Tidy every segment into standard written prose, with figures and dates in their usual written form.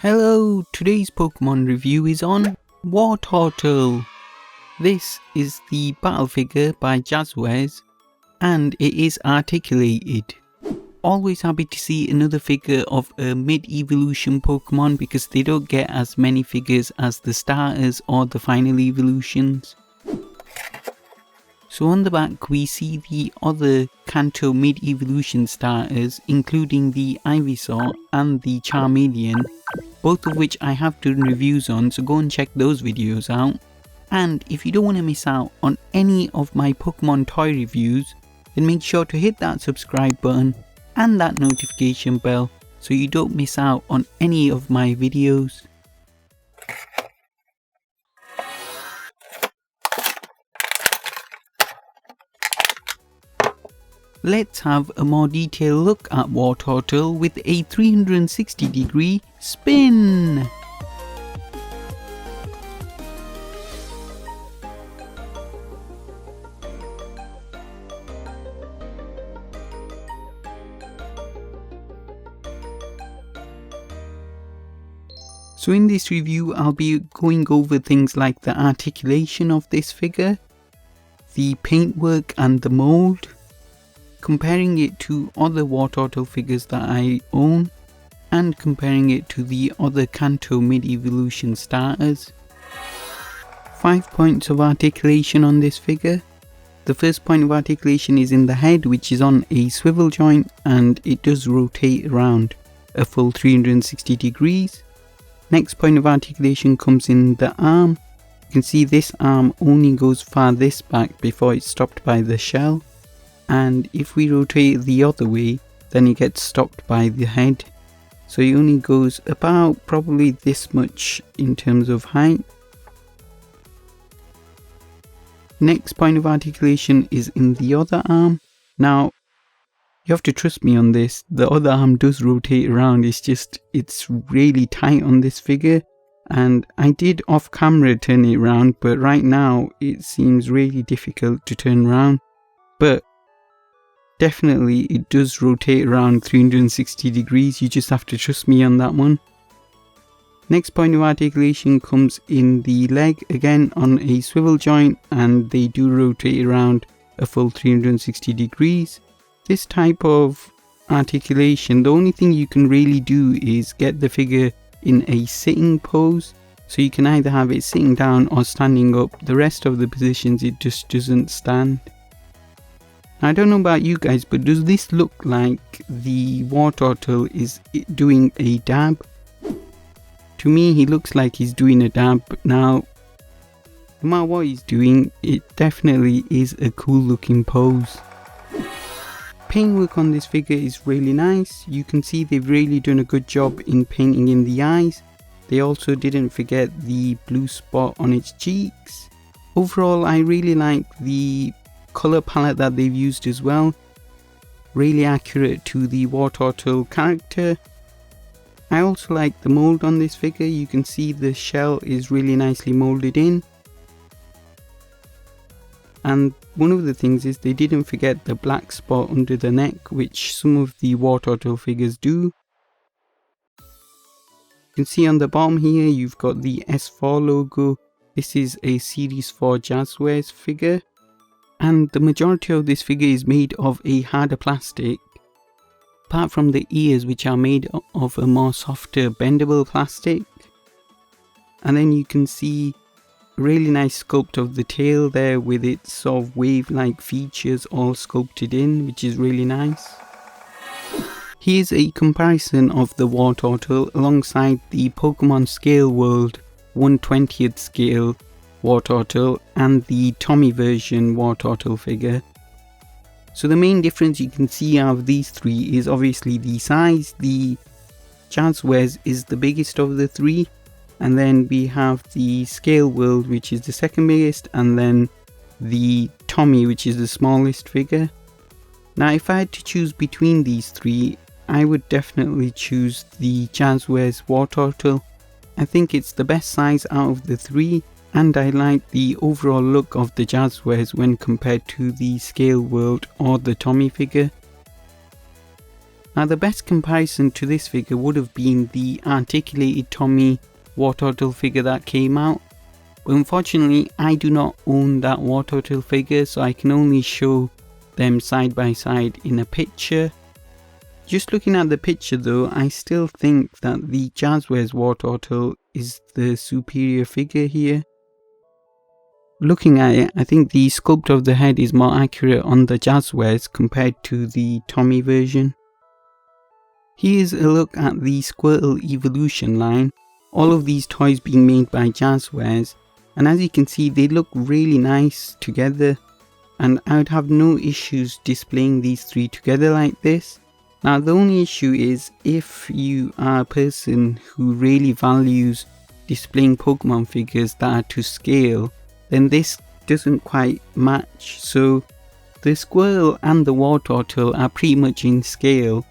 Hello, today's Pokemon review is on Wartortle. This is the battle figure by JAZWARES and it is articulated. Always happy to see another figure of a mid-evolution Pokemon because they don't get as many figures as the starters or the final evolutions. So on the back we see the other Kanto mid-evolution starters, including the Ivysaur and the Charmeleon, both of which I have done reviews on, so go and check those videos out. And if you don't want to miss out on any of my Pokemon toy reviews, then make sure to hit that subscribe button and that notification bell so you don't miss out on any of my videos. Let's have a more detailed look at Wartortle with a 360-degree spin. So in this review I'll be going over things like the articulation of this figure, the paintwork and the mould, comparing it to other Wartortle figures that I own, and comparing it to the other Kanto mid-evolution starters. 5 points of articulation on this figure. The first point of articulation is in the head, which is on a swivel joint and it does rotate around a full 360 degrees. Next point of articulation comes in the arm. You can see this arm only goes farthest back before it's stopped by the shell. And if we rotate the other way, then it gets stopped by the head. So it only goes about probably this much in terms of height. Next point of articulation is in the other arm. Now, you have to trust me on this. The other arm does rotate around. It's really tight on this figure. And I did off camera turn it around, but right now it seems really difficult to turn around. But definitely it does rotate around 360 degrees, you just have to trust me on that one. Next point of articulation comes in the leg, again on a swivel joint, and they do rotate around a full 360 degrees. This type of articulation, the only thing you can really do is get the figure in a sitting pose, so you can either have it sitting down or standing up. The rest of the positions it just doesn't stand. I don't know about you guys, but does this look like the Wartortle is doing a dab? To me, he looks like he's doing a dab. Now, no matter what he's doing, it definitely is a cool looking pose. Paintwork on this figure is really nice. You can see they've really done a good job in painting in the eyes. They also didn't forget the blue spot on its cheeks. Overall, I really like the color palette that they've used as well. Really accurate to the Wartortle character. I also like the mold on this figure. You can see the shell is really nicely molded in. And one of the things is they didn't forget the black spot under the neck, which some of the Wartortle figures do. You can see on the bottom here you've got the S4 logo. This is a Series 4 JAZWARES figure. And the majority of this figure is made of a harder plastic, apart from the ears, which are made of a more softer bendable plastic. And then you can see a really nice sculpt of the tail there with its sort of wave-like features all sculpted in, which is really nice. Here's a comparison of the Wartortle alongside the Pokemon Scale World 1/20th scale Wartortle and the Tommy version Wartortle figure. So the main difference you can see out of these three is obviously the size. The JAZWARES is the biggest of the three, and then we have the Scale World, which is the second biggest, and then the Tommy, which is the smallest figure. Now if I had to choose between these three, I would definitely choose the JAZWARES Wartortle. I think it's the best size out of the three, and I like the overall look of the JAZWARES when compared to the Scale World or the Tommy figure. Now the best comparison to this figure would have been the articulated Tommy Wartortle figure that came out. But unfortunately I do not own that Wartortle figure, so I can only show them side by side in a picture. Just looking at the picture though, I still think that the JAZWARES Wartortle is the superior figure here. Looking at it, I think the sculpt of the head is more accurate on the JAZWARES compared to the Tommy version. Here's a look at the Squirtle evolution line, all of these toys being made by JAZWARES, and as you can see they look really nice together, and I would have no issues displaying these three together like this. Now the only issue is if you are a person who really values displaying Pokemon figures that are to scale, then this doesn't quite match. So the Squirtle and the Wartortle are pretty much in scale,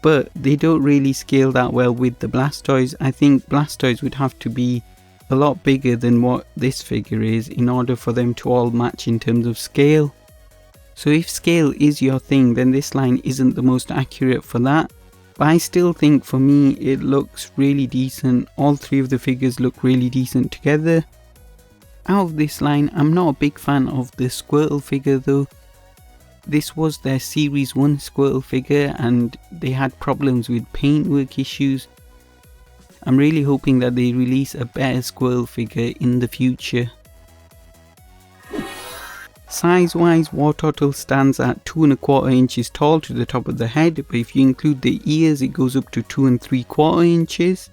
but they don't really scale that well with the Blastoise. I think Blastoise would have to be a lot bigger than what this figure is in order for them to all match in terms of scale. So if scale is your thing, then this line isn't the most accurate for that. But I still think for me it looks really decent. All three of the figures look really decent together. Out of this line, I'm not a big fan of the Squirtle figure though. This was their Series 1 Squirtle figure and they had problems with paintwork issues. I'm really hoping that they release a better Squirtle figure in the future. Size wise, Wartortle stands at 2¼ inches tall to the top of the head, but if you include the ears it goes up to 2¾ inches.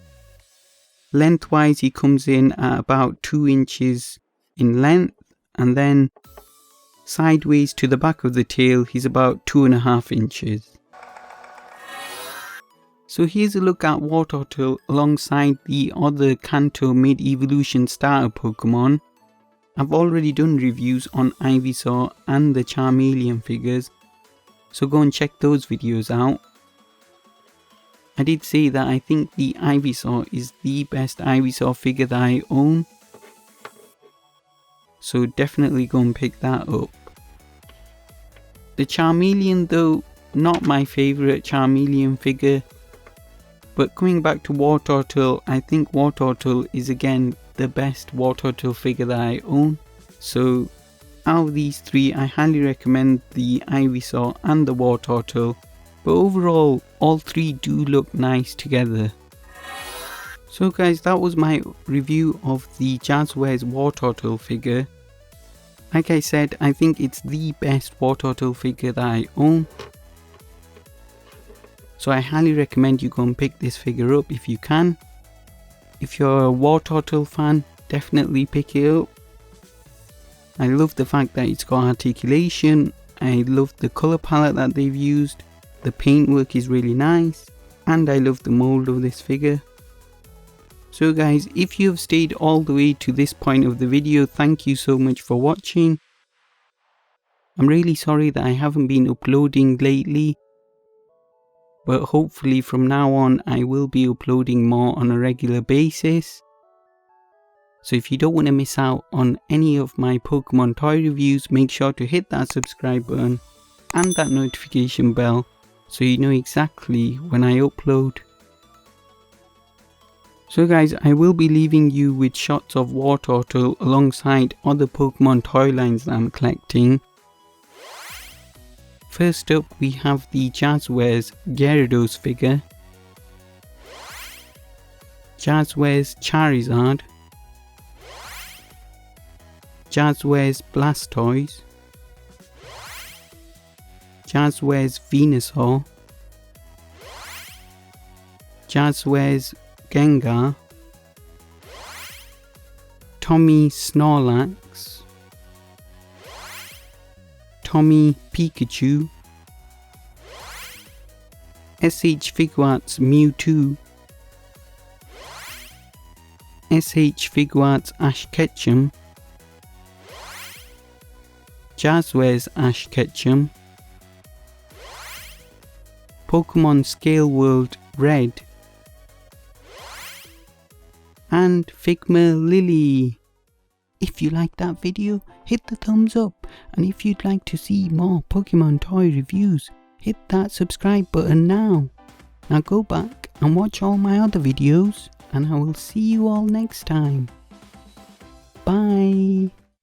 Lengthwise he comes in at about 2 inches in length, and then sideways to the back of the tail he's about 2½ inches. So here's a look at Wartortle alongside the other Kanto mid-evolution starter Pokemon. I've already done reviews on Ivysaur and the Charmeleon figures, so go and check those videos out. I did say that I think the Ivysaur is the best Ivysaur figure that I own, so definitely go and pick that up. The Charmeleon though, not my favourite Charmeleon figure, but coming back to Wartortle, I think Wartortle is again the best Wartortle figure that I own. So out of these three I highly recommend the Ivysaur and the Wartortle, but overall all three do look nice together. So guys, that was my review of the JAZWARES Wartortle figure. Like I said, I think it's the best Wartortle figure that I own, so I highly recommend you go and pick this figure up if you can. If you're a Wartortle fan, definitely pick it up. I love the fact that it's got articulation. I love the colour palette that they've used. The paintwork is really nice. And I love the mould of this figure. So guys, if you have stayed all the way to this point of the video, thank you so much for watching. I'm really sorry that I haven't been uploading lately, but hopefully from now on I will be uploading more on a regular basis. So if you don't want to miss out on any of my Pokemon toy reviews, make sure to hit that subscribe button and that notification bell so you know exactly when I upload. So guys, I will be leaving you with shots of Wartortle alongside other Pokemon toy lines that I'm collecting. First up we have the JAZWARES Gyarados figure, JAZWARES Charizard, JAZWARES Blastoise, JAZWARES Venusaur, JAZWARES Gengar, Tommy Snorlax, Tommy Pikachu, SH Figuarts Mewtwo, SH Figuarts Ash Ketchum, JAZWARES Ash Ketchum, Pokemon Scale World Red, and Figma Lily. If you liked that video, hit the thumbs up, and if you'd like to see more Pokemon toy reviews, hit that subscribe button now. Now go back and watch all my other videos, and I will see you all next time. Bye.